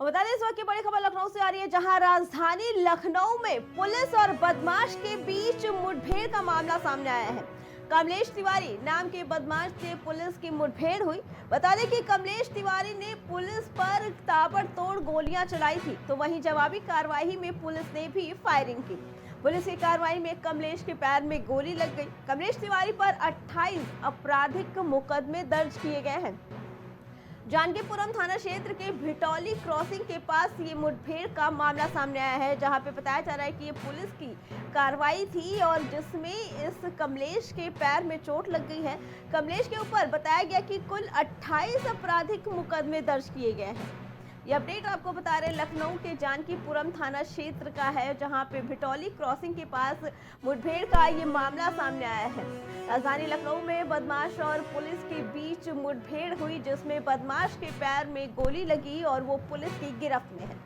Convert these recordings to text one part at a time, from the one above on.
और बता दें इस वक्त की बड़ी खबर लखनऊ से आ रही है, जहां राजधानी लखनऊ में पुलिस और बदमाश के बीच मुठभेड़ का मामला सामने आया है। कमलेश तिवारी नाम के बदमाश से पुलिस की मुठभेड़ हुई। बता दें कि कमलेश तिवारी ने पुलिस पर ताबड़तोड़ गोलियां चलाई थी, तो वहीं जवाबी कार्रवाई में पुलिस ने भी फायरिंग की। पुलिस की कार्रवाई में कमलेश के पैर में गोली लग गई। कमलेश तिवारी पर 28 आपराधिक मुकदमे दर्ज किए गए हैं। जानकीपुरम थाना क्षेत्र के भिटौली क्रॉसिंग के पास ये मुठभेड़ का मामला सामने आया है, जहां पे बताया जा रहा है कि ये पुलिस की कार्रवाई थी और जिसमें इस कमलेश के पैर में चोट लग गई है। कमलेश के ऊपर बताया गया कि कुल 28 आपराधिक मुकदमे दर्ज किए गए हैं। ये अपडेट आपको बता रहे लखनऊ के जानकीपुरम थाना क्षेत्र का है, जहां पे भिटौली क्रॉसिंग के पास मुठभेड़ का ये मामला सामने आया है। राजधानी लखनऊ में बदमाश और पुलिस के बीच मुठभेड़ हुई, जिसमें बदमाश के पैर में गोली लगी और वो पुलिस की गिरफ्त में है।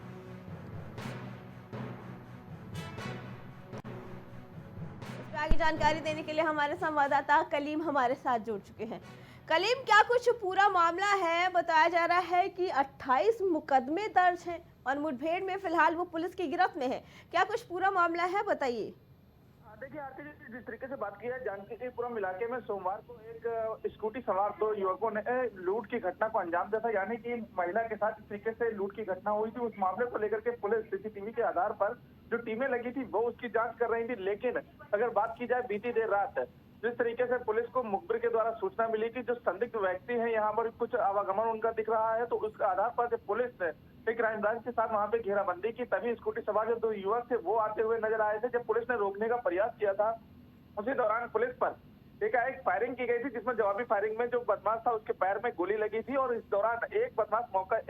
इस पर आगे जानकारी देने के लिए हमारे संवाददाता कलीम हमारे साथ जुड़ चुके हैं। कलीम, क्या कुछ पूरा मामला है? बताया जा रहा है कि 28 मुकदमे दर्ज हैं और मुठभेड़ में फिलहाल वो पुलिस की गिरफ्त में है। क्या कुछ पूरा मामला है, बताइए। देखिए आरती जी, जिस तरीके से बात की है, जानकीपुरम इलाके में सोमवार को एक स्कूटी सवार 2 युवकों ने लूट की घटना को अंजाम दिया था। यानी कि महिला के साथ जिस तरीके से लूट की घटना हुई थी, उस मामले को लेकर के पुलिस सीसीटीवी के आधार पर जो टीमें लगी थी वो उसकी जांच कर रही थी। लेकिन अगर बात की जाए बीती देर रात जिस तरीके से पुलिस को मुखबिर के द्वारा सूचना मिली कि जो संदिग्ध व्यक्ति है यहाँ पर कुछ आवागमन उनका दिख रहा है, तो उस आधार पर जब पुलिस ने एक क्राइम ब्रांच के साथ वहां पे घेराबंदी की, तभी स्कूटी सवार जो 2 युवक थे वो आते हुए नजर आए थे। जब पुलिस ने रोकने का प्रयास किया था, उसी दौरान पुलिस पर एकाएक फायरिंग की गई थी, जिसमें जवाबी फायरिंग में जो बदमाश था उसके पैर में गोली लगी थी और इस दौरान एक बदमाश मौका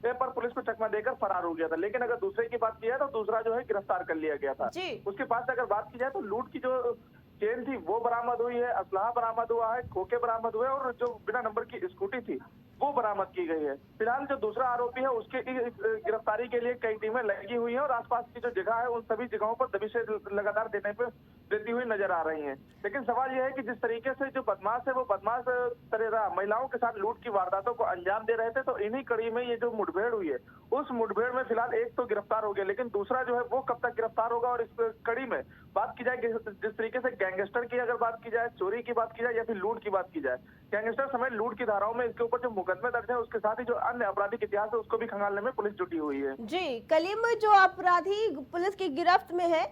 पर पुलिस को चकमा देकर फरार हो गया था। लेकिन अगर दूसरे की बात की जाए तो दूसरा जो है गिरफ्तार कर लिया गया था। उसके पास अगर बात की जाए तो लूट की जो चेन थी वो बरामद हुई है, असलाह बरामद हुआ है, खोखे बरामद हुए और जो बिना नंबर की स्कूटी थी वो बरामद की गई है। फिलहाल जो दूसरा आरोपी है उसके गिरफ्तारी के लिए कई टीमें लगी हुई हैं और आसपास की जो जगह है उन सभी जगहों पर दबिश लगातार देती हुई नजर आ रही हैं। लेकिन सवाल यह है कि जिस तरीके से जो बदमाश है वो बदमाश तरेरा महिलाओं के साथ लूट की वारदातों को अंजाम दे रहे थे, तो इन्हीं कड़ी में ये जो मुठभेड़ हुई है उस मुठभेड़ में फिलहाल एक तो गिरफ्तार हो गया, लेकिन दूसरा जो है वो कब तक गिरफ्तार होगा। और इस कड़ी में बात की जाए जिस तरीके से गैंगस्टर की अगर बात की जाए, चोरी की बात की जाए या फिर लूट की बात की जाए, गैंगस्टर समेत लूट की धाराओं में इसके ऊपर जो मुकदमे दर्ज है उसके साथ ही जो अन्य आपराधिक इतिहास है उसको भी खंगालने में पुलिस जुटी हुई है। जी कलीम, जो अपराधी पुलिस की गिरफ्त में है,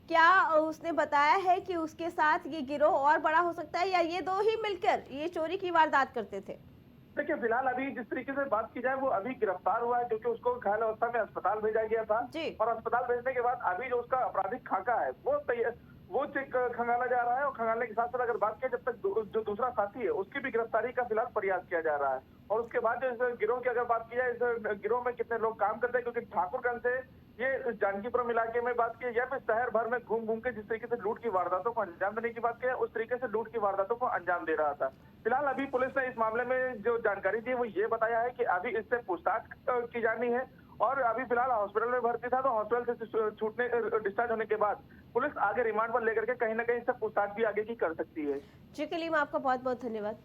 क्या उसने बताया है कि उसके साथ ये गिरोह और बड़ा हो सकता है या ये दो ही मिलकर ये चोरी की वारदात करते थे? देखिए फिलहाल अभी जिस तरीके से बात की जाए वो अभी गिरफ्तार हुआ है, क्योंकि उसको घायल अवस्था में अस्पताल भेजा गया था और अस्पताल भेजने के बाद अभी जो उसका आपराधिक खाका है वो चेक खंगाला जा रहा है। और खंगालने के साथ साथ अगर बात किया, जब तक जो दूसरा साथी है उसकी भी गिरफ्तारी का फिलहाल प्रयास किया जा रहा है। और उसके बाद जो इस गिरोह की अगर बात की जाए, इस गिरोह में कितने लोग काम करते हैं, क्योंकि ठाकुरगंज से ये जानकीपुरम इलाके में बात की या फिर शहर भर में घूम घूम के जिस तरीके से लूट की वारदातों को अंजाम देने की बात की, उस तरीके से लूट की वारदातों को अंजाम दे रहा था। फिलहाल अभी पुलिस ने इस मामले में जो जानकारी दी वो ये बताया है कि अभी इससे पूछताछ की जानी है और अभी फिलहाल हॉस्पिटल में भर्ती था, तो हॉस्पिटल से छूटने डिस्चार्ज होने के बाद पुलिस आगे रिमांड पर लेकर के कहीं ना कहीं इससे पूछताछ भी आगे की कर सकती है। जी कलीम, आपका बहुत बहुत धन्यवाद।